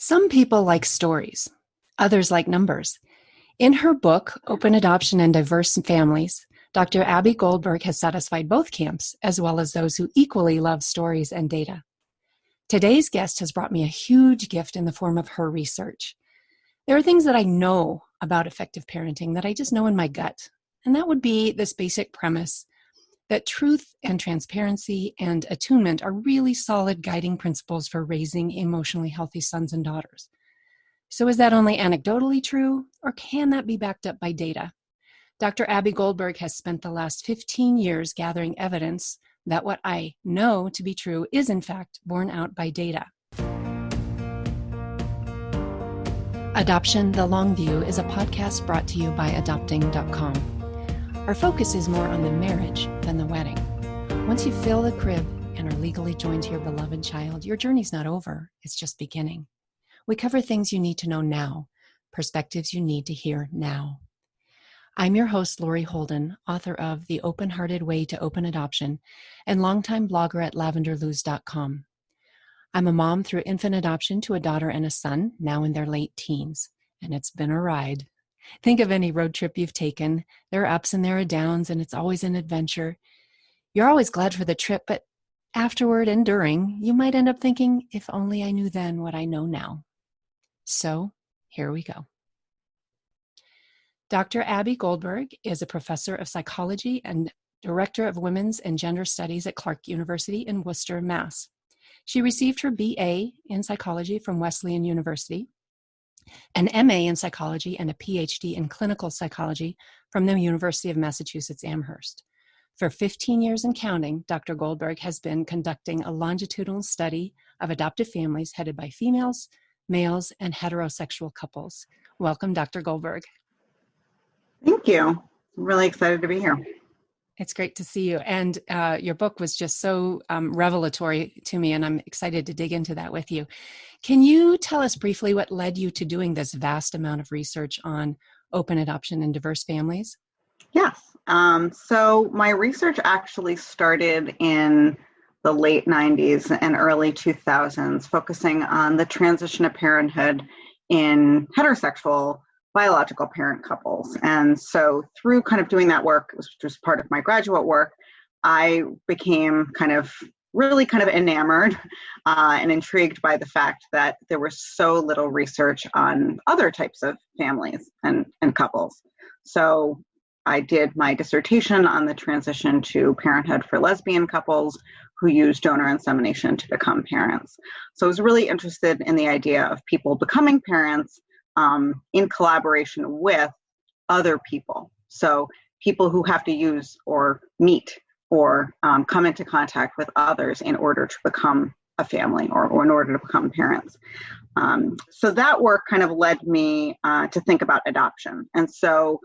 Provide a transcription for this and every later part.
Some people like stories, others like numbers. In her book, Open Adoption and Diverse Families, Dr. Abbie Goldberg has satisfied both camps, as well as those who equally love stories and data. Today's guest has brought me a huge gift in the form of her research. There are things that I know about effective parenting that I just know in my gut, and that would be this basic premise that truth and transparency and attunement are really solid guiding principles for raising emotionally healthy sons and daughters. So is that only anecdotally true, or can that be backed up by data? Dr. Abbie Goldberg has spent the last 15 years gathering evidence that what I know to be true is in fact borne out by data. Adoption, the Long View is a podcast brought to you by adopting.com. Our focus is more on the marriage than the wedding. Once you fill the crib and are legally joined to your beloved child, your journey's not over, it's just beginning. We cover things you need to know now, perspectives you need to hear now. I'm your host, Lori Holden, author of The Open-Hearted Way to Open Adoption and longtime blogger at lavenderluz.com. I'm a mom through infant adoption to a daughter and a son, now in their late teens, and it's been a ride. Think of any road trip you've taken. There are ups and there are downs, and it's always an adventure. You're always glad for the trip, but afterward and during, you might end up thinking, if only I knew then what I know now. So here we go. Dr. Abbie Goldberg is a professor of psychology and director of women's and gender studies at Clark University in Worcester, Mass. She received her BA in psychology from Wesleyan University, an MA in psychology, and a PhD in clinical psychology from the University of Massachusetts Amherst. For 15 years and counting, Dr. Goldberg has been conducting a longitudinal study of adoptive families headed by females, males, and heterosexual couples. Welcome, Dr. Goldberg. Thank you. I'm really excited to be here. It's great to see you. And your book was just so revelatory to me, and I'm excited to dig into that with you. Can you tell us briefly what led you to doing this vast amount of research on open adoption and diverse families? Yes. So my research actually started in the late 90s and early 2000s, focusing on the transition of parenthood in heterosexual biological parent couples. And so through kind of doing that work, which was part of my graduate work, I became really enamored and intrigued by the fact that there was so little research on other types of families and couples. So I did my dissertation on the transition to parenthood for lesbian couples who use donor insemination to become parents. So I was really interested in the idea of people becoming parents in collaboration with other people. So people who have to use or meet or come into contact with others in order to become a family or in order to become parents. So that work kind of led me to think about adoption. And so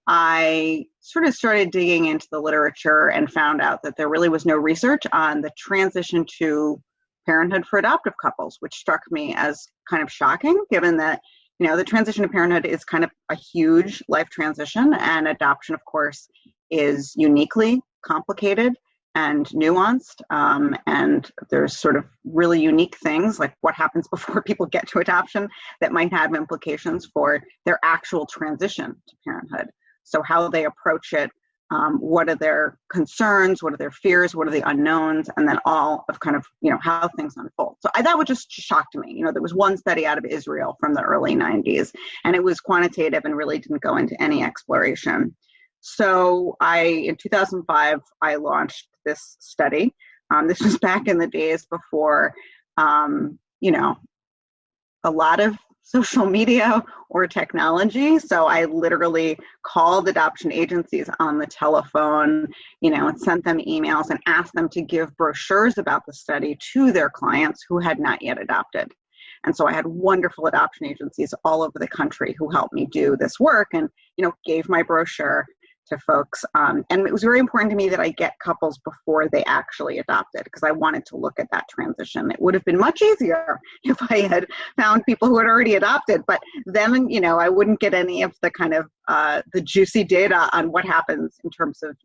I sort of started digging into the literature and found out that there really was no research on the transition to parenthood for adoptive couples, which struck me as kind of shocking, given that the transition to parenthood is kind of a huge life transition, and adoption, of course, is uniquely complicated and nuanced. And there's sort of really unique things like what happens before people get to adoption that might have implications for their actual transition to parenthood. So how they approach it, what are their concerns, what are their fears, what are the unknowns, and then all of how things unfold. So that would just shocked me. There was one study out of Israel from the early 90s, and it was quantitative and really didn't go into any exploration. So in 2005, I launched this study. This was back in the days before, a lot of social media or technology. So I literally called adoption agencies on the telephone, and sent them emails and asked them to give brochures about the study to their clients who had not yet adopted. And so I had wonderful adoption agencies all over the country who helped me do this work and, gave my brochure to folks. And it was very important to me that I get couples before they actually adopted, because I wanted to look at that transition. It would have been much easier if I had found people who had already adopted, but then, I wouldn't get any of the kind of the juicy data on what happens in terms of,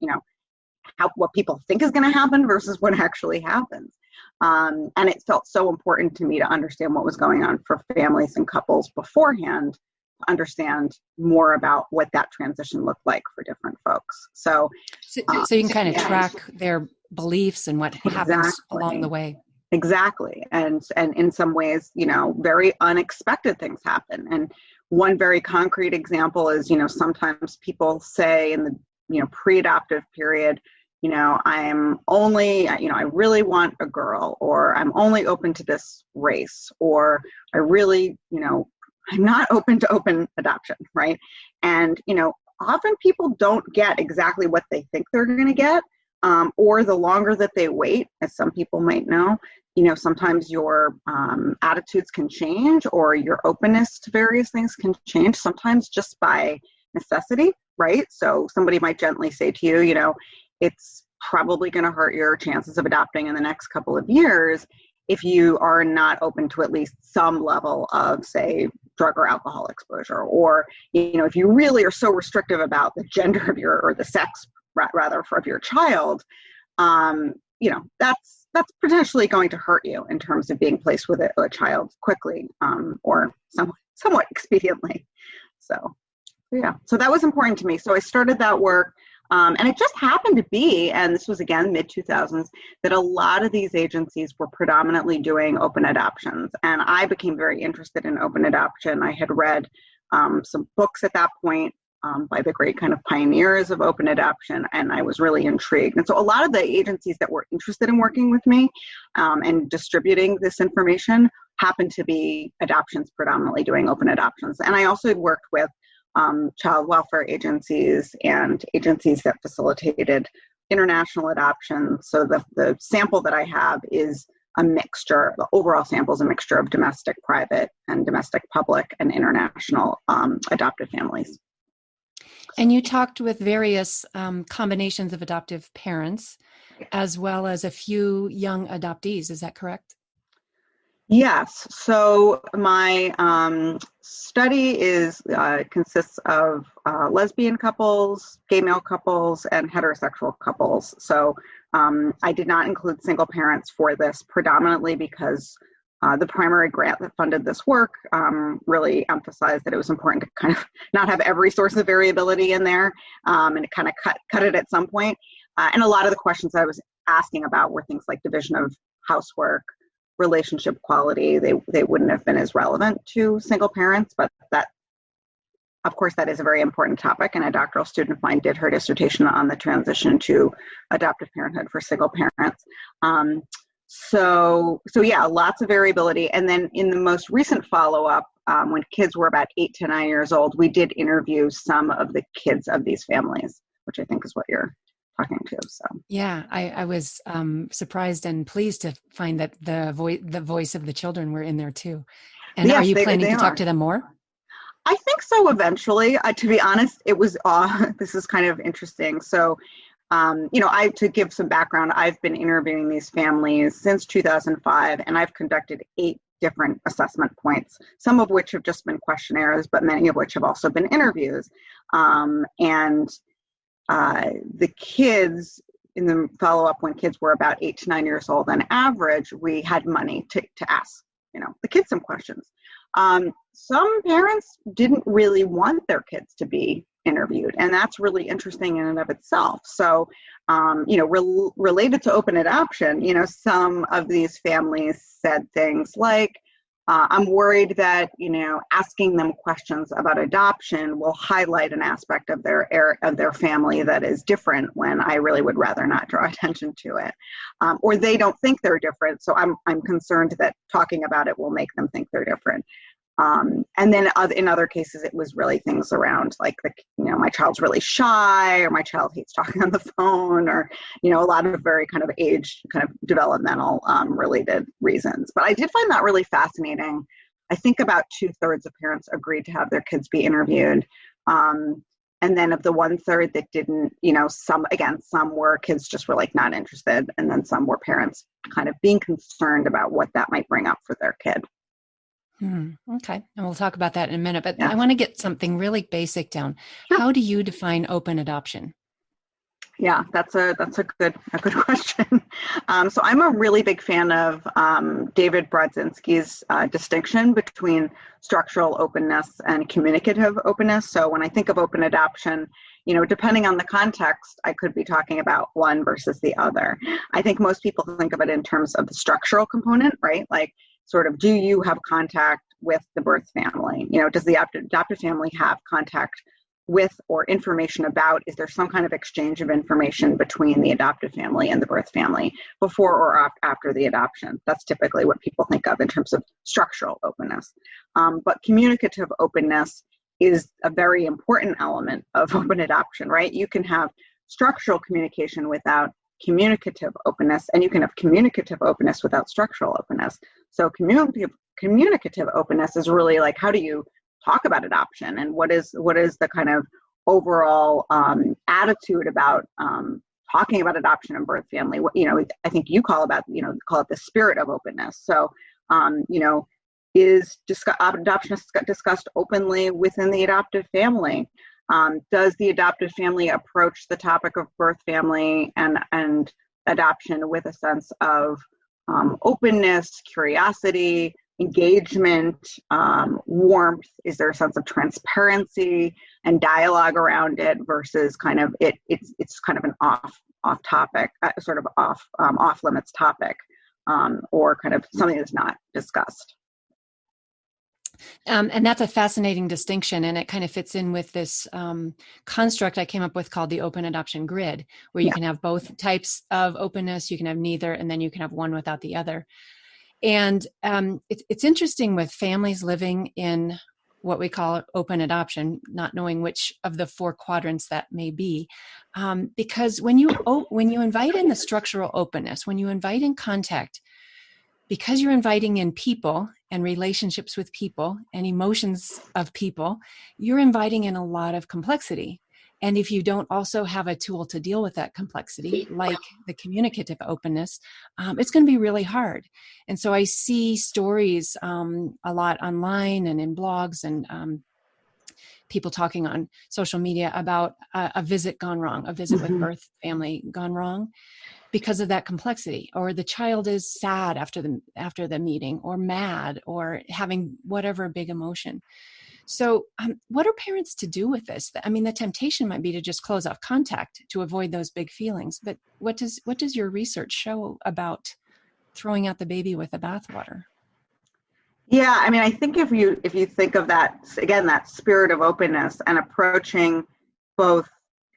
what people think is going to happen versus what actually happens. And it felt so important to me to understand what was going on for families and couples beforehand, to understand more about what that transition looked like for different folks. So you can kind of track their beliefs and what happens along the way. Exactly. And in some ways, very unexpected things happen. And one very concrete example is, sometimes people say in the, pre-adoptive period, I'm only, I really want a girl, or I'm only open to this race, or I really, I'm not open to open adoption, right? And, often people don't get exactly what they think they're going to get, or the longer that they wait, as some people might know, sometimes your attitudes can change, or your openness to various things can change, sometimes just by necessity, right? So somebody might gently say to you, it's probably going to hurt your chances of adopting in the next couple of years if you are not open to at least some level of, say, drug or alcohol exposure, or, if you really are so restrictive about the gender of or the sex rather of your child, that's potentially going to hurt you in terms of being placed with a child quickly, or somewhat expediently. So that was important to me. So I started that work. And it just happened to be, and this was again mid-2000s, that a lot of these agencies were predominantly doing open adoptions. And I became very interested in open adoption. I had read some books at that point by the great kind of pioneers of open adoption, and I was really intrigued. And so a lot of the agencies that were interested in working with me and distributing this information happened to be adoptions predominantly doing open adoptions. And I also had worked with child welfare agencies and agencies that facilitated international adoption. So the sample that I have is a mixture, the overall sample is a mixture of domestic private and domestic public and international adoptive families. And you talked with various combinations of adoptive parents, as well as a few young adoptees. Is that correct? Yes. So my study consists of lesbian couples, gay male couples, and heterosexual couples. So I did not include single parents for this, predominantly because the primary grant that funded this work really emphasized that it was important to kind of not have every source of variability in there, and to kind of cut it at some point. And a lot of the questions I was asking about were things like division of housework, relationship quality. They wouldn't have been as relevant to single parents, but that, of course, that is a very important topic. And a doctoral student of mine did her dissertation on the transition to adoptive parenthood for single parents. So yeah, lots of variability. And then in the most recent follow-up, when kids were about 8 to 9 years old, we did interview some of the kids of these families, which I think is what you're talking to. So yeah, I was surprised and pleased to find that the voice of the children were in there too. And yes, are you planning to talk to them more? I think so eventually. To be honest, it was this is kind of interesting. So to give some background, I've been interviewing these families since 2005, and I've conducted 8 different assessment points, some of which have just been questionnaires, but many of which have also been interviews. The kids in the follow-up, when kids were about 8 to 9 years old on average, we had money to ask, the kids some questions. Some parents didn't really want their kids to be interviewed, and that's really interesting in and of itself. So, related to open adoption, some of these families said things like, I'm worried that, asking them questions about adoption will highlight an aspect of their family that is different, when I really would rather not draw attention to it. Or they don't think they're different, so I'm concerned that talking about it will make them think they're different. And then in other cases, it was really things around like, my child's really shy, or my child hates talking on the phone, or, a lot of very kind of age, kind of developmental related reasons. But I did find that really fascinating. I think about 2/3 of parents agreed to have their kids be interviewed. And then of the 1/3 that didn't, some were kids just were like not interested. And then some were parents kind of being concerned about what that might bring up for their kid. Okay. And we'll talk about that in a minute, but Yeah. I want to get something really basic down. Sure. How do you define open adoption? Yeah, that's a good question. So I'm a really big fan of David Brodzinski's distinction between structural openness and communicative openness. So when I think of open adoption, depending on the context, I could be talking about one versus the other. I think most people think of it in terms of the structural component, right? Like, sort of, do you have contact with the birth family? Does the adoptive family have contact with or information about? Is there some kind of exchange of information between the adoptive family and the birth family before or after the adoption? That's typically what people think of in terms of structural openness. But communicative openness is a very important element of open adoption, right? You can have structural communication without communicative openness, and you can have communicative openness without structural openness. So communicative openness is really like, how do you talk about adoption, and what is the kind of overall attitude about talking about adoption and birth family? I think you call it the spirit of openness. So is adoption discussed openly within the adoptive family? Does the adoptive family approach the topic of birth family and adoption with a sense of openness, curiosity, engagement, warmth? Is there a sense of transparency and dialogue around it versus kind of it's kind of an off topic, sort of off limits topic, or kind of something that's not discussed? And that's a fascinating distinction, and it kind of fits in with this construct I came up with called the open adoption grid, where you can have both types of openness, you can have neither, and then you can have one without the other. And it's interesting with families living in what we call open adoption, not knowing which of the four quadrants that may be, because when you invite in the structural openness, when you invite in contact, because you're inviting in people and relationships with people and emotions of people, you're inviting in a lot of complexity. And if you don't also have a tool to deal with that complexity, like the communicative openness, it's going to be really hard. And so I see stories a lot online and in blogs and people talking on social media about a visit gone wrong, a visit with birth family gone wrong, because of that complexity, or the child is sad after the meeting, or mad, or having whatever big emotion. So what are parents to do with this? I mean, the temptation might be to just close off contact to avoid those big feelings. But what does your research show about throwing out the baby with the bathwater? Yeah, I mean, I think if you think of that, again, that spirit of openness and approaching both,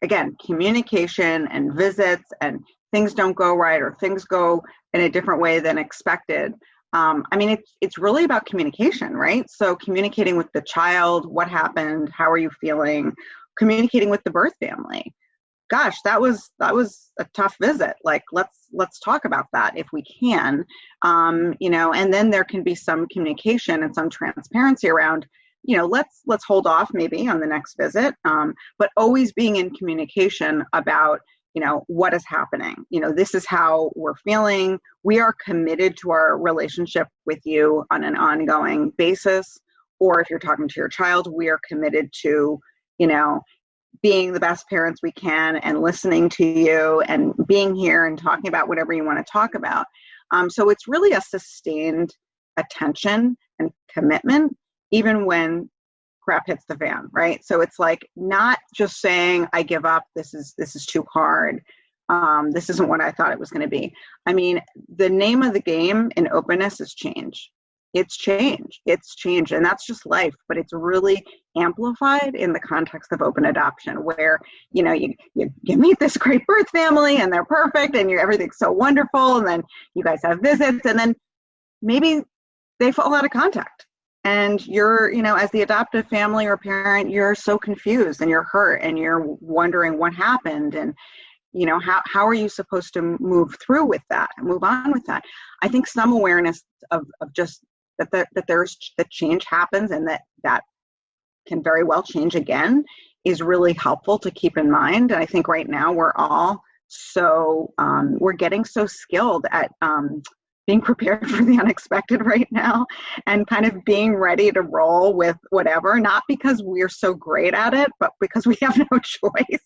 again, communication and visits, and things don't go right or things go in a different way than expected. I mean, it's really about communication, right? So communicating with the child, what happened, how are you feeling, communicating with the birth family. Gosh, that was a tough visit. Like, let's talk about that if we can, and then there can be some communication and some transparency around, let's hold off maybe on the next visit, but always being in communication about, what is happening. This is how we're feeling. We are committed to our relationship with you on an ongoing basis. Or if you're talking to your child, we are committed to, being the best parents we can and listening to you and being here and talking about whatever you want to talk about. So it's really a sustained attention and commitment, even when crap hits the fan, right? So it's like not just saying, I give up, this is too hard. This isn't what I thought it was going to be. I mean, the name of the game in openness is change. It's change. And that's just life, but it's really amplified in the context of open adoption, where, you meet this great birth family and they're perfect and everything's so wonderful. And then you guys have visits, and then maybe they fall out of contact. And you're, as the adoptive family or parent, you're so confused and you're hurt and you're wondering what happened, and, how are you supposed to move through with that and move on with that? I think some awareness of just that change happens, and that can very well change again, is really helpful to keep in mind. And I think right now we're all we're getting so skilled at being prepared for the unexpected right now, and kind of being ready to roll with whatever, not because we're so great at it, but because we have no choice.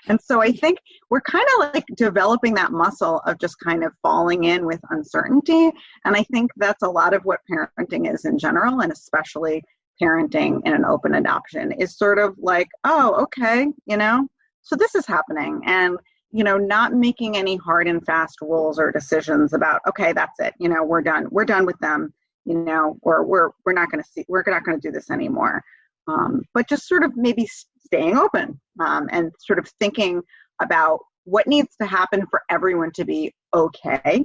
And so I think we're kind of like developing that muscle of just kind of falling in with uncertainty. And I think that's a lot of what parenting is in general, and especially parenting in an open adoption is sort of like, oh, okay, so this is happening. And, not making any hard and fast rules or decisions about, okay, that's it. We're done. We're done with them, or we're not going to do this anymore. But just sort of maybe staying open and sort of thinking about what needs to happen for everyone to be okay.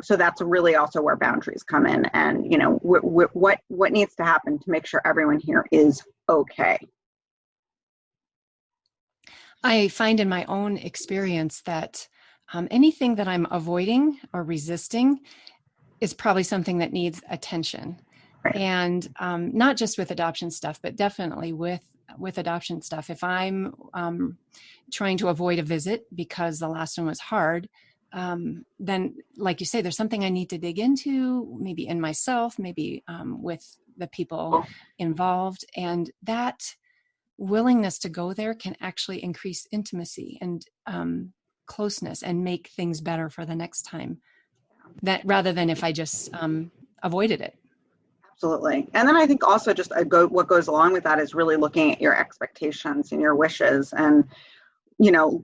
So that's really also where boundaries come in, and what needs to happen to make sure everyone here is okay. I find in my own experience that anything that I'm avoiding or resisting is probably something that needs attention. Right. And not just with adoption stuff, but definitely with adoption stuff. If I'm trying to avoid a visit because the last one was hard, then, like you say, there's something I need to dig into, maybe in myself, maybe with the people involved. And that willingness to go there can actually increase intimacy and closeness and make things better for the next time, that rather than if I just avoided it. Absolutely. And then I think also just what goes along with that is really looking at your expectations and your wishes, and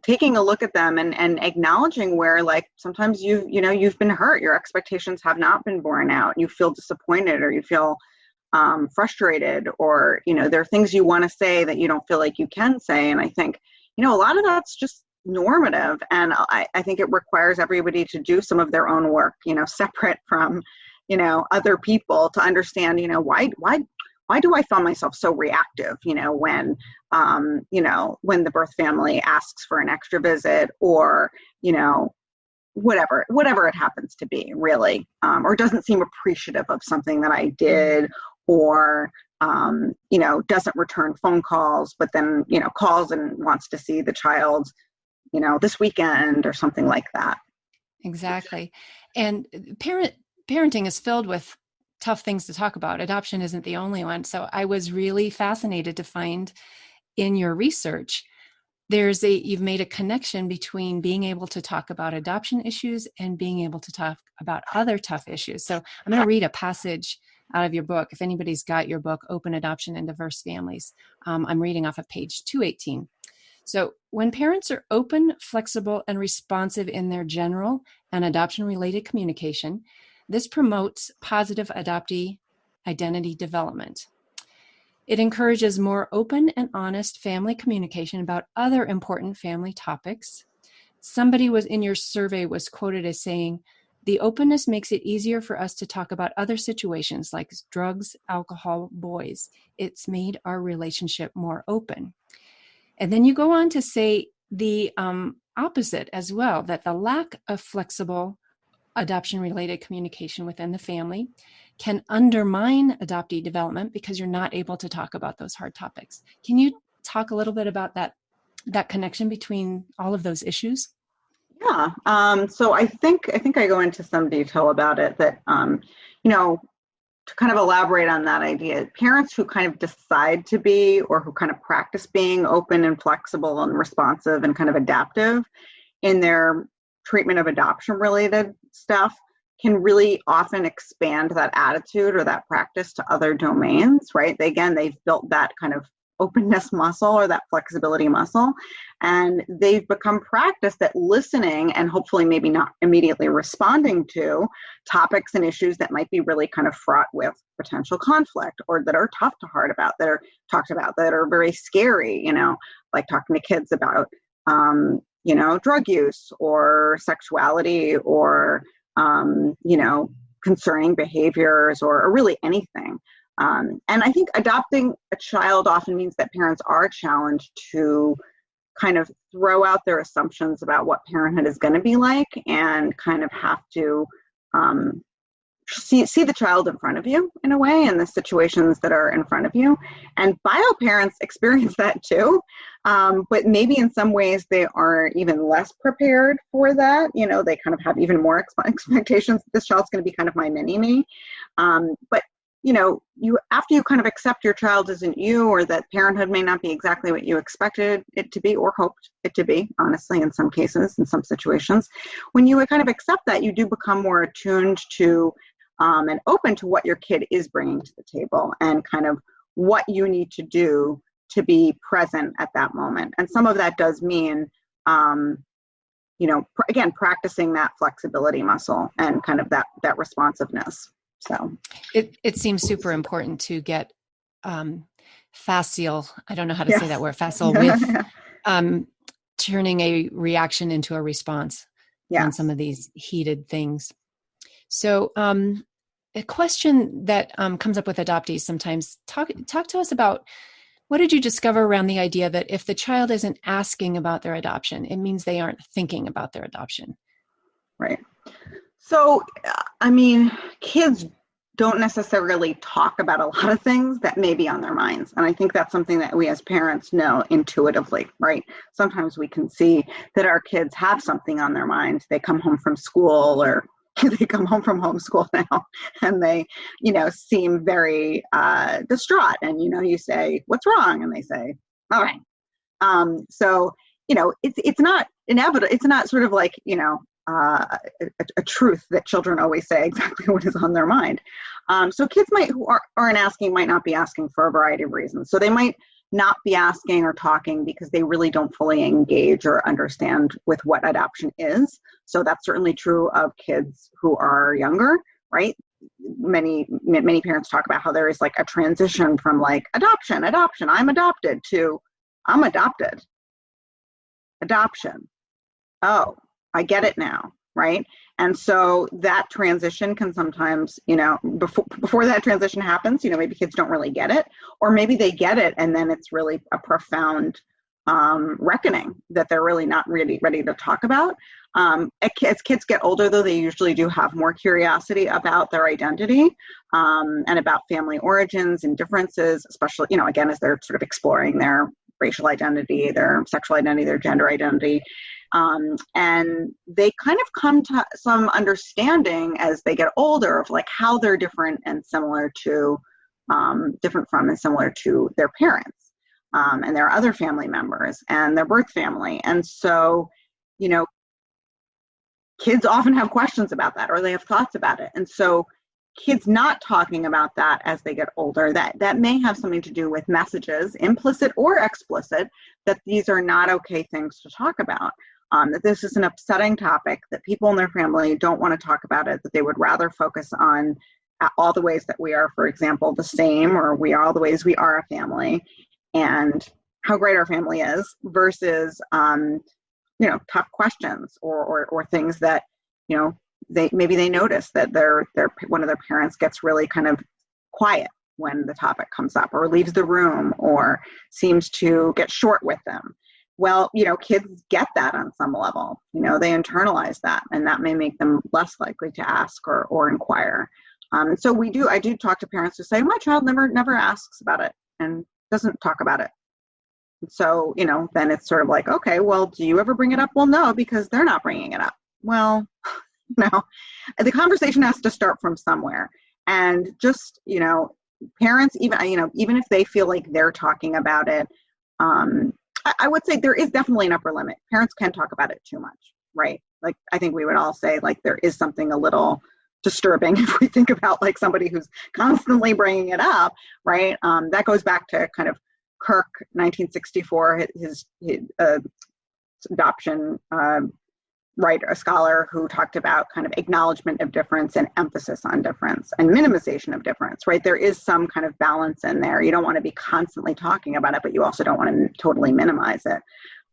taking a look at them and acknowledging where, like, sometimes you've been hurt, your expectations have not been borne out, you feel disappointed, or you feel frustrated, or there are things you want to say that you don't feel like you can say. And I think a lot of that's just normative, and I think it requires everybody to do some of their own work, separate from other people, to understand why do I find myself so reactive, when the birth family asks for an extra visit, or whatever it happens to be, really, or doesn't seem appreciative of something that I did, or doesn't return phone calls, but then calls and wants to see the child this weekend or something like that. Exactly. And parenting is filled with tough things to talk about. Adoption isn't the only one. So I was really fascinated to find in your research, you've made a connection between being able to talk about adoption issues and being able to talk about other tough issues. So I'm going to read a passage out of your book. If anybody's got your book, Open Adoption in Diverse Families, I'm reading off of page 218. So when parents are open, flexible, and responsive in their general and adoption-related communication, this promotes positive adoptee identity development. It encourages more open and honest family communication about other important family topics. Somebody in your survey was quoted as saying, "The openness makes it easier for us to talk about other situations like drugs, alcohol, boys. It's made our relationship more open." And then you go on to say the opposite as well, that the lack of flexible adoption-related communication within the family can undermine adoptee development because you're not able to talk about those hard topics. Can you talk a little bit about that connection between all of those issues? Yeah. So I think I go into some detail about it, that to kind of elaborate on that idea, parents who kind of decide to be, or who kind of practice being open and flexible and responsive and kind of adaptive in their treatment of adoption-related stuff, can really often expand that attitude or that practice to other domains, right? They've built that kind of openness muscle or that flexibility muscle, and they've become practiced at listening and hopefully maybe not immediately responding to topics and issues that might be really kind of fraught with potential conflict, or that are tough to heart about, that are talked about, that are very scary, like talking to kids about drug use or sexuality, or concerning behaviors, or really anything. And I think adopting a child often means that parents are challenged to kind of throw out their assumptions about what parenthood is going to be like, and kind of have to see the child in front of you, in a way, and the situations that are in front of you. And bio parents experience that too, but maybe in some ways they are even less prepared for that. They kind of have even more expectations that this child's going to be kind of my mini-me. But after you kind of accept your child isn't you, or that parenthood may not be exactly what you expected it to be or hoped it to be, honestly, in some cases, in some situations, when you kind of accept that, you do become more attuned to and open to what your kid is bringing to the table and kind of what you need to do to be present at that moment. And some of that does mean, again, practicing that flexibility muscle and kind of that responsiveness. So it seems super important to get facile. I don't know how to say that word, facile with turning a reaction into a response on some of these heated things. So a question that comes up with adoptees sometimes, talk to us about, what did you discover around the idea that if the child isn't asking about their adoption, it means they aren't thinking about their adoption? Right. So, kids don't necessarily talk about a lot of things that may be on their minds. And I think that's something that we as parents know intuitively, right? Sometimes we can see that our kids have something on their mind. They come home from school, or they come home from homeschool now, and they, seem very distraught. And, you say, "What's wrong?" And they say, "All right." So, it's not inevitable. It's not sort of like, a truth that children always say exactly what is on their mind. So kids who aren't asking might not be asking for a variety of reasons. So they might not be asking or talking because they really don't fully engage or understand with what adoption is. So that's certainly true of kids who are younger, right? Many parents talk about how there is like a transition from like adoption, I'm adopted, to I'm adopted, adoption. Oh, I get it now, right? And so that transition can sometimes, before that transition happens, maybe kids don't really get it, or maybe they get it and then it's really a profound reckoning that they're really not really ready to talk about. As kids get older, though, they usually do have more curiosity about their identity and about family origins and differences, especially, again, as they're sort of exploring their racial identity, their sexual identity, their gender identity. And they kind of come to some understanding as they get older of like how they're different and similar to, different from and similar to their parents and their other family members and their birth family. And so, kids often have questions about that, or they have thoughts about it. And so kids not talking about that as they get older, that may have something to do with messages, implicit or explicit, that these are not okay things to talk about. That this is an upsetting topic, that people in their family don't want to talk about it, that they would rather focus on all the ways that we are, for example, the same, or we are all the ways we are a family, and how great our family is, versus, tough questions or things that, they notice that one of their parents gets really kind of quiet when the topic comes up, or leaves the room, or seems to get short with them. Well, kids get that on some level, they internalize that, and that may make them less likely to ask or inquire. And so I do talk to parents who say, my child never asks about it and doesn't talk about it. And so, then it's sort of like, okay, well, do you ever bring it up? Well, no, because they're not bringing it up. Well, no, the conversation has to start from somewhere. And just, parents, even if they feel like they're talking about it, I would say there is definitely an upper limit. Parents can talk about it too much, right? Like, I think we would all say, like, there is something a little disturbing if we think about like somebody who's constantly bringing it up, right? That goes back to kind of Kirk, 1964, his adoption writer, a scholar who talked about kind of acknowledgement of difference and emphasis on difference and minimization of difference, right? There is some kind of balance in there. You don't want to be constantly talking about it, but you also don't want to totally minimize it.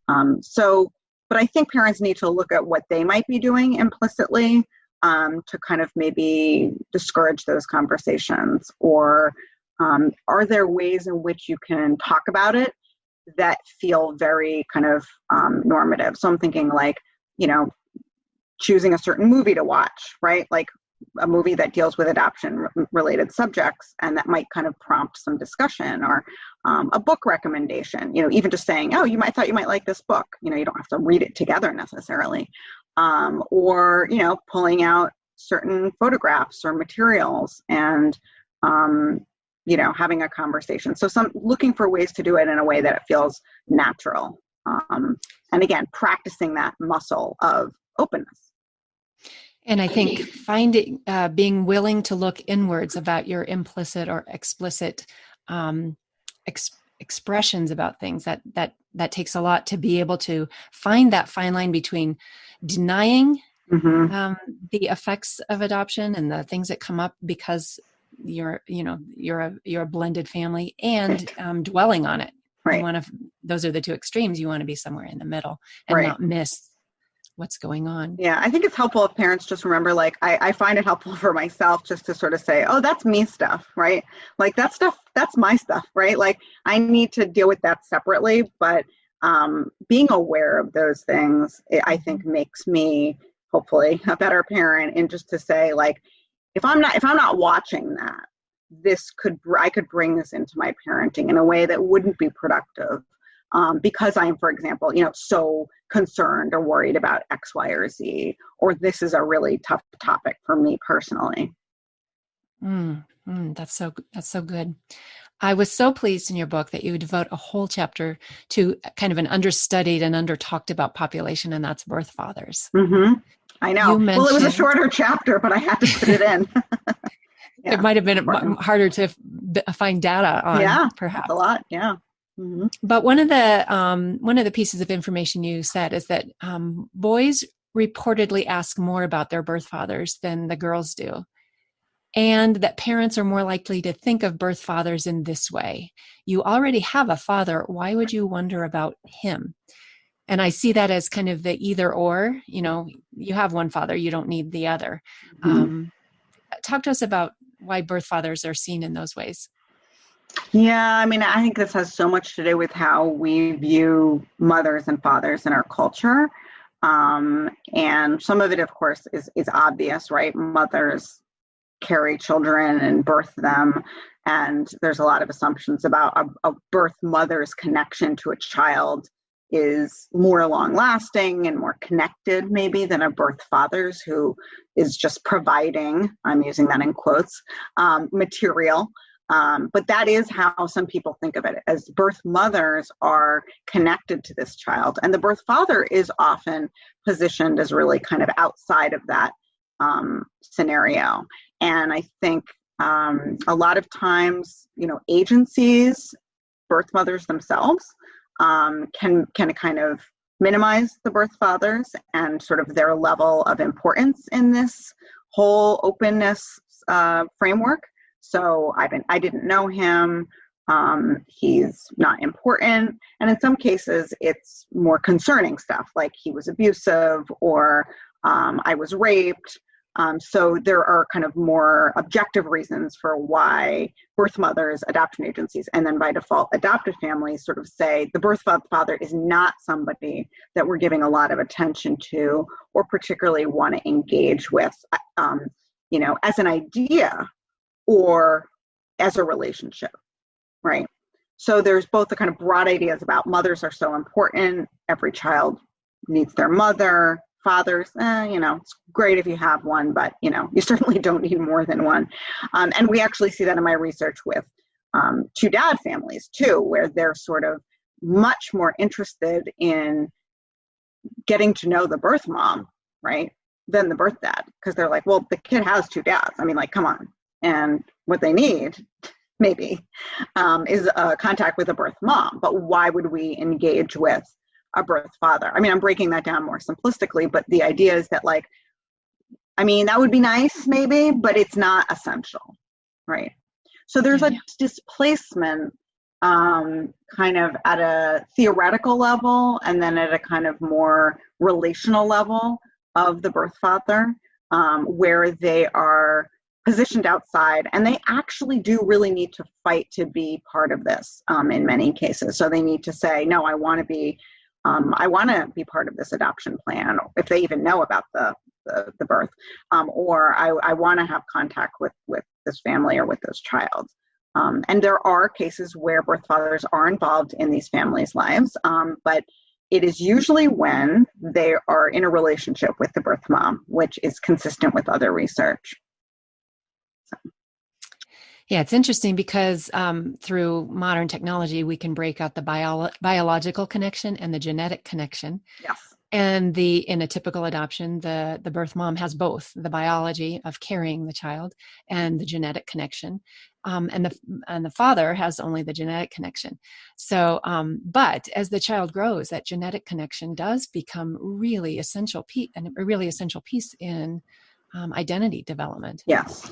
But I think parents need to look at what they might be doing implicitly to kind of maybe discourage those conversations, or are there ways in which you can talk about it that feel very kind of normative? So I'm thinking like, choosing a certain movie to watch, right? Like a movie that deals with adoption related subjects, and that might kind of prompt some discussion, or a book recommendation, even just saying, oh, thought you might like this book. You don't have to read it together necessarily. Or, pulling out certain photographs or materials and having a conversation. So looking for ways to do it in a way that it feels natural. And again, practicing that muscle of openness. And I think being willing to look inwards about your implicit or explicit expressions about things, that takes a lot to be able to find that fine line between denying the effects of adoption and the things that come up because you're a blended family, and dwelling on it. Right. Those are the two extremes. You want to be somewhere in the middle and not miss what's going on. Yeah, I think it's helpful if parents just remember, like, I find it helpful for myself just to sort of say, oh, that's me stuff, right? Like that stuff, that's my stuff, right? Like I need to deal with that separately, but being aware of those things, I think makes me hopefully a better parent. And just to say, like, if I'm not watching that, I could bring this into my parenting in a way that wouldn't be productive. Because I'm, for example, so concerned or worried about X, Y, or Z, or this is a really tough topic for me personally. That's so good. I was so pleased in your book that you would devote a whole chapter to kind of an understudied and under talked about population, and that's birth fathers. Mm-hmm. I know. Well, it was a shorter chapter, but I had to put it in. It might have been harder to find data on, perhaps. A lot, yeah. Mm-hmm. But one of the pieces of information you said is that boys reportedly ask more about their birth fathers than the girls do, and that parents are more likely to think of birth fathers in this way: you already have a father, why would you wonder about him? And I see that as kind of the either or. You have one father, you don't need the other. Mm-hmm. Talk to us about why birth fathers are seen in those ways. Yeah, I mean, I think this has so much to do with how we view mothers and fathers in our culture. And some of it, of course, is obvious, right? Mothers carry children and birth them. And there's a lot of assumptions about a birth mother's connection to a child is more long-lasting and more connected maybe than a birth father's, who is just providing, I'm using that in quotes, material. But that is how some people think of it, as birth mothers are connected to this child. And the birth father is often positioned as really kind of outside of that scenario. And I think a lot of times, agencies, birth mothers themselves, can kind of minimize the birth fathers and sort of their level of importance in this whole openness framework. So I didn't know him. He's not important. And in some cases, it's more concerning stuff, like he was abusive or I was raped. So there are kind of more objective reasons for why birth mothers, adoption agencies, and then by default adoptive families sort of say the birth father is not somebody that we're giving a lot of attention to or particularly want to engage with, as an idea or as a relationship, right? So there's both the kind of broad ideas about mothers are so important, every child needs their mother. Fathers, it's great if you have one, but, you certainly don't need more than one. And we actually see that in my research with two dad families, too, where they're sort of much more interested in getting to know the birth mom, right, than the birth dad. Because they're like, well, the kid has two dads. I mean, like, come on. And what they need, maybe, is a contact with a birth mom. But why would we engage with a birth father? I mean, I'm breaking that down more simplistically, but the idea is that, like, I mean, that would be nice maybe, but it's not essential, right? So there's a displacement kind of at a theoretical level and then at a kind of more relational level of the birth father, where they are positioned outside and they actually do really need to fight to be part of this in many cases. So they need to say, no, I want to be part of this adoption plan, if they even know about the birth, or I want to have contact with this family or with this child. And there are cases where birth fathers are involved in these families' lives, but it is usually when they are in a relationship with the birth mom, which is consistent with other research. So. Yeah, it's interesting because through modern technology, we can break out the biological connection and the genetic connection. Yes. And in a typical adoption, the birth mom has both the biology of carrying the child and the genetic connection, and the father has only the genetic connection. So, but as the child grows, that genetic connection does become really essential and a really essential piece in identity development. Yes.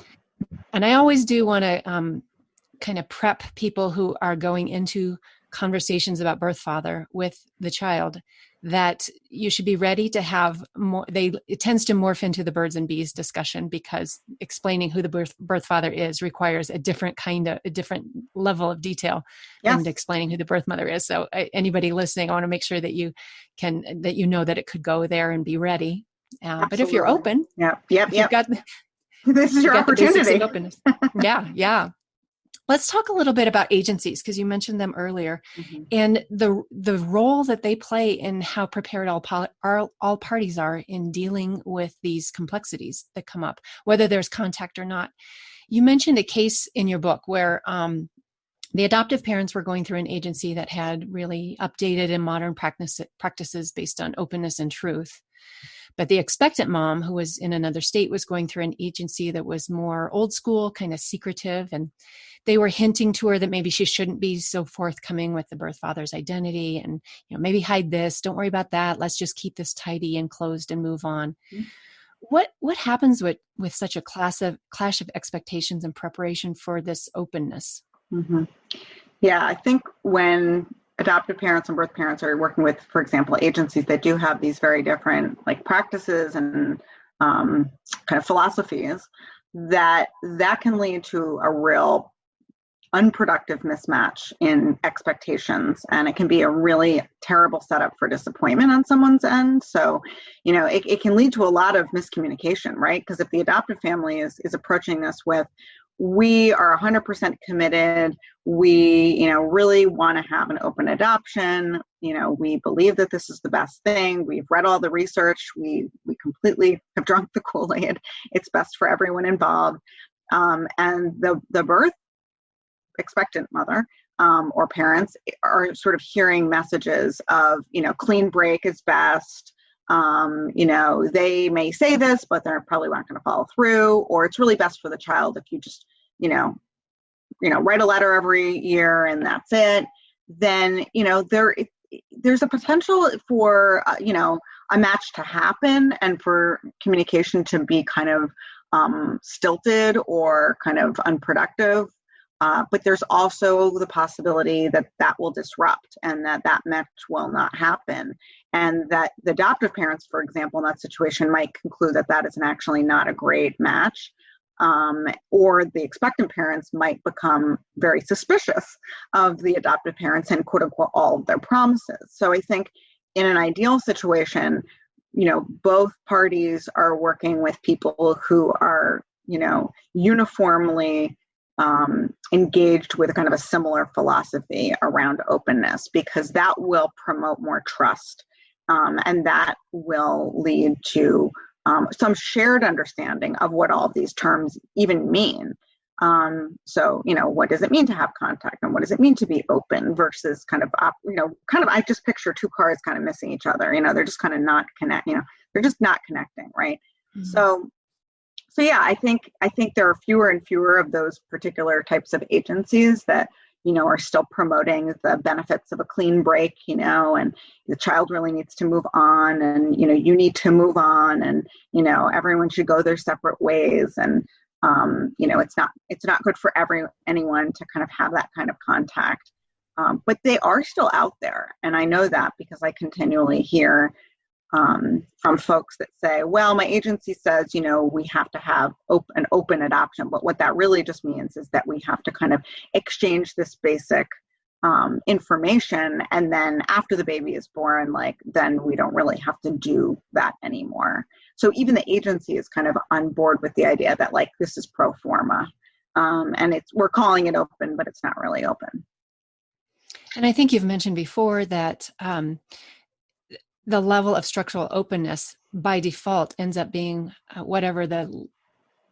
And I always do want to kind of prep people who are going into conversations about birth father with the child that you should be ready to have more. It tends to morph into the birds and bees discussion, because explaining who the birth father is requires a different level of detail Yes. than explaining who the birth mother is. So anybody listening, I want to make sure that you know that it could go there and be ready. But if you're Absolutely. open, Yep. if you've got This is you your got the basics of opportunity. openness. Yeah. Let's talk a little bit about agencies, because you mentioned them earlier, Mm-hmm. and the role that they play in how prepared all parties are in dealing with these complexities that come up, whether there's contact or not. You mentioned a case in your book where the adoptive parents were going through an agency that had really updated and modern practices based on openness and truth. But the expectant mom, who was in another state, was going through an agency that was more old school, kind of secretive. And they were hinting to her that maybe she shouldn't be so forthcoming with the birth father's identity, and maybe hide this. Don't worry about that. Let's just keep this tidy and closed and move on. Mm-hmm. What happens with such a clash of expectations and preparation for this openness? Mm-hmm. Yeah, I think when adoptive parents and birth parents are working with, for example, agencies that do have these very different practices and kind of philosophies, that can lead to a real unproductive mismatch in expectations, and it can be a really terrible setup for disappointment on someone's end. So it can lead to a lot of miscommunication, right? Because if the adoptive family is approaching this with, we are 100% committed, we really want to have an open adoption, we believe that this is the best thing, we've read all the research, we completely have drunk the Kool-Aid, it's best for everyone involved, and the birth expectant mother or parents are sort of hearing messages of, clean break is best. They may say this, but they're probably not going to follow through, or it's really best for the child if you just, write a letter every year and that's it. Then, there's a potential for, a match to happen and for communication to be kind of stilted or kind of unproductive. But there's also the possibility that will disrupt and that match will not happen. And that the adoptive parents, for example, in that situation might conclude that is actually not a great match. Or the expectant parents might become very suspicious of the adoptive parents and quote unquote all of their promises. So I think in an ideal situation, both parties are working with people who are, uniformly engaged with kind of a similar philosophy around openness, because that will promote more trust, and that will lead to some shared understanding of what all of these terms even mean. So, what does it mean to have contact, and what does it mean to be open versus I just picture two cars kind of missing each other. They're just kind of not they're just not connecting, right? Mm-hmm. So yeah, I think there are fewer and fewer of those particular types of agencies that, are still promoting the benefits of a clean break, and the child really needs to move on, and, you need to move on, and, everyone should go their separate ways. And, it's not good for anyone to kind of have that kind of contact. But they are still out there. And I know that because I continually hear from folks that say, well, my agency says, we have to have an open adoption. But what that really just means is that we have to kind of exchange this basic information. And then after the baby is born, then we don't really have to do that anymore. So even the agency is kind of on board with the idea that this is pro forma. And we're calling it open, but it's not really open. And I think you've mentioned before that the level of structural openness by default ends up being whatever the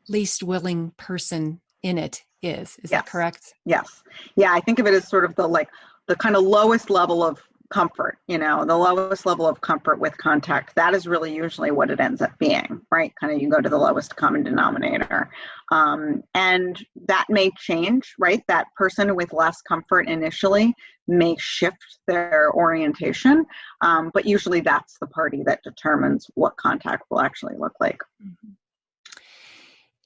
least willing person in it is. Is that Yes. correct? Yes. Yeah, I think of it as sort of the kind of lowest level of comfort, the lowest level of comfort with contact. That is really usually what it ends up being, right? Kind of you go to the lowest common denominator. And that may change, right? That person with less comfort initially may shift their orientation, but usually that's the party that determines what contact will actually look like. Mm-hmm.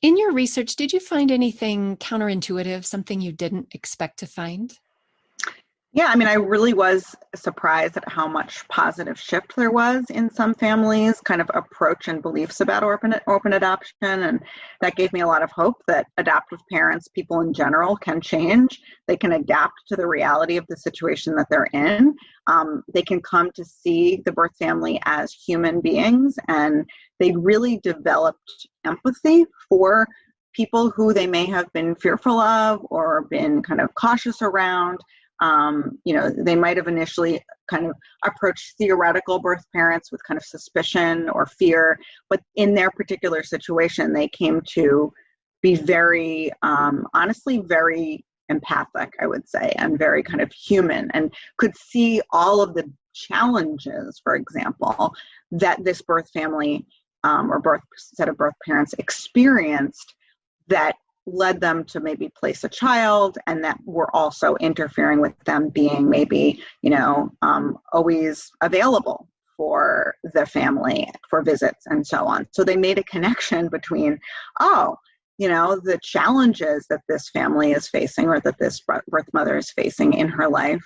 In your research, did you find anything counterintuitive, something you didn't expect to find? Yeah, I mean, I really was surprised at how much positive shift there was in some families' kind of approach and beliefs about open adoption. And that gave me a lot of hope that adoptive parents, people in general, can change. They can adapt to the reality of the situation that they're in. They can come to see the birth family as human beings, and they really developed empathy for people who they may have been fearful of or been kind of cautious around. They might have initially kind of approached theoretical birth parents with kind of suspicion or fear, but in their particular situation, they came to be very, honestly, very empathic, I would say, and very kind of human, and could see all of the challenges, for example, that this birth family or set of birth parents experienced that led them to maybe place a child, and that were also interfering with them being maybe, always available for the family for visits and so on. So they made a connection between, the challenges that this family is facing or that this birth mother is facing in her life.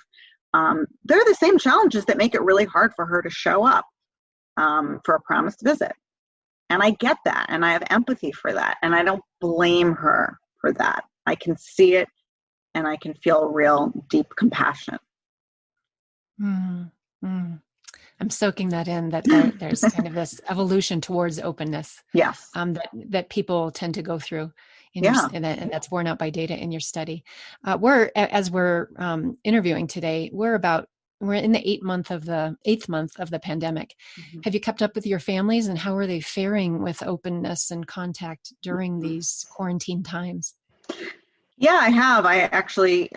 They're the same challenges that make it really hard for her to show up for a promised visit. And I get that, and I have empathy for that, and I don't blame her for that. I can see it, and I can feel real deep compassion. Mm-hmm. I'm soaking that in, that there's kind of this evolution towards openness. Yes. That people tend to go through, and that's borne out by data in your study. We're interviewing today, we're in the eighth month of the pandemic. Mm-hmm. Have you kept up with your families, and how are they faring with openness and contact during these quarantine times? Yeah, I have. I actually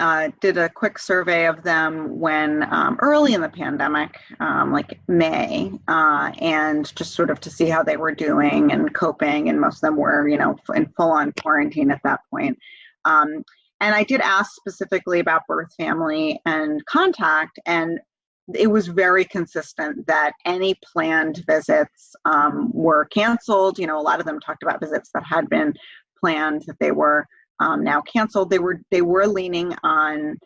did a quick survey of them when early in the pandemic, like May, and just sort of to see how they were doing and coping. And most of them were, in full-on quarantine at that point. And I did ask specifically about birth family and contact, and it was very consistent that any planned visits were canceled. A lot of them talked about visits that had been planned that they were now canceled. They were leaning on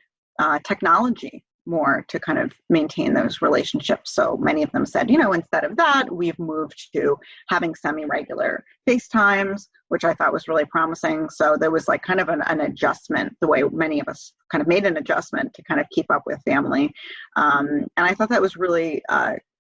technology more to kind of maintain those relationships. So many of them said, instead of that, we've moved to having semi-regular FaceTimes, which I thought was really promising. So there was like kind of an adjustment, the way many of us kind of made an adjustment to kind of keep up with family. And I thought that was really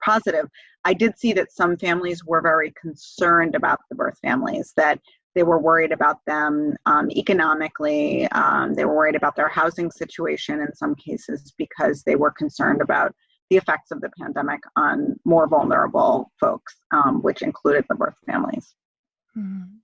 positive. I did see that some families were very concerned about the birth families, that they were worried about them economically. They were worried about their housing situation in some cases because they were concerned about the effects of the pandemic on more vulnerable folks, which included the birth families. Mm-hmm.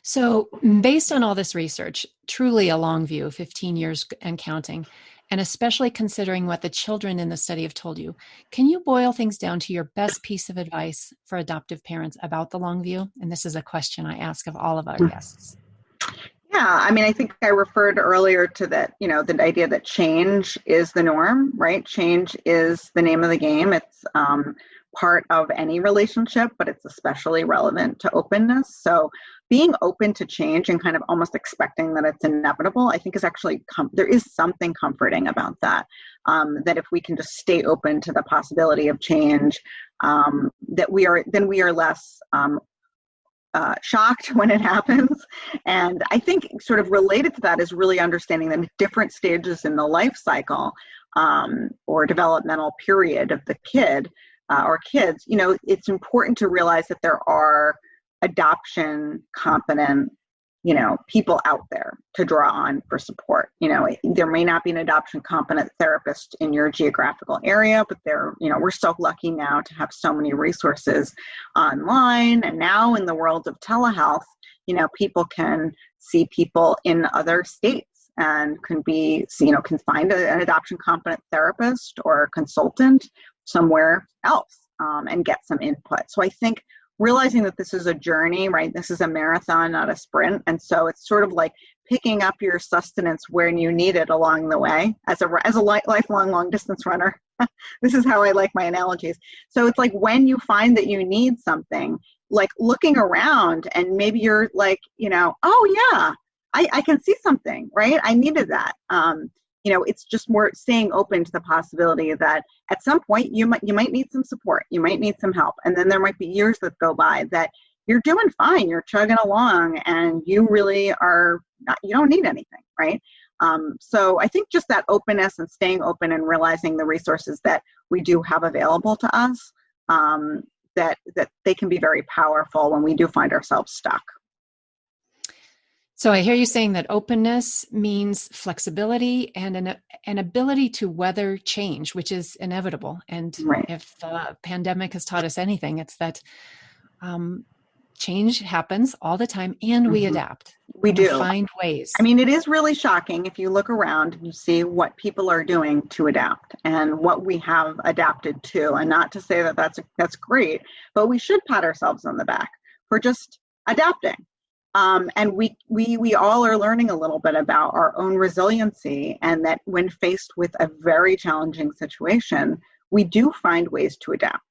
So based on all this research, truly a long view, 15 years and counting, and especially considering what the children in the study have told you, can you boil things down to your best piece of advice for adoptive parents about the long view? And this is a question I ask of all of our guests. Yeah, I mean, I think I referred earlier to that, the idea that change is the norm, right? Change is the name of the game. It's part of any relationship, but it's especially relevant to openness. So being open to change and kind of almost expecting that it's inevitable, I think is actually, there is something comforting about that, that if we can just stay open to the possibility of change, then we are less shocked when it happens. And I think sort of related to that is really understanding that at different stages in the life cycle or developmental period of the kid or kids, it's important to realize that there are adoption competent, people out there to draw on for support. There may not be an adoption competent therapist in your geographical area, but we're so lucky now to have so many resources online. And now in the world of telehealth, people can see people in other states and can find an adoption competent therapist or consultant somewhere else and get some input. So I think realizing that this is a journey, right? This is a marathon, not a sprint. And so it's sort of like picking up your sustenance when you need it along the way. As a lifelong long distance runner, this is how I like my analogies. So it's like when you find that you need something, like looking around and maybe you're like, oh yeah, I can see something, right? I needed that. It's just more staying open to the possibility that at some point you might need some support, you might need some help, and then there might be years that go by that you're doing fine, you're chugging along, and you really are not, you don't need anything, right? So I think just that openness and staying open and realizing the resources that we do have available to us, that they can be very powerful when we do find ourselves stuck. So I hear you saying that openness means flexibility and an ability to weather change, which is inevitable. And right. If the pandemic has taught us anything, it's that change happens all the time and we adapt. We do. Find ways. I mean, it is really shocking if you look around and you see what people are doing to adapt and what we have adapted to. And not to say that that's great, but we should pat ourselves on the back for just adapting. And we all are learning a little bit about our own resiliency, and that when faced with a very challenging situation, we do find ways to adapt.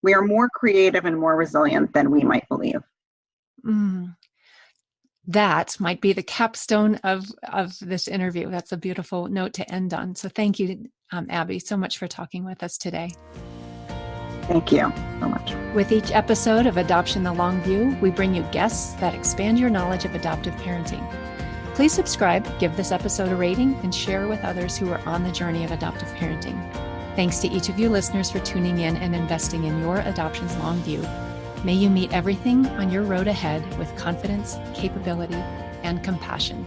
We are more creative and more resilient than we might believe. That might be the capstone of this interview. That's a beautiful note to end on. So thank you, Abbie, so much for talking with us today. Thank you so much. With each episode of Adoption the Long View, we bring you guests that expand your knowledge of adoptive parenting. Please subscribe, give this episode a rating, and share with others who are on the journey of adoptive parenting. Thanks to each of you listeners for tuning in and investing in your adoption's long view. May you meet everything on your road ahead with confidence, capability, and compassion.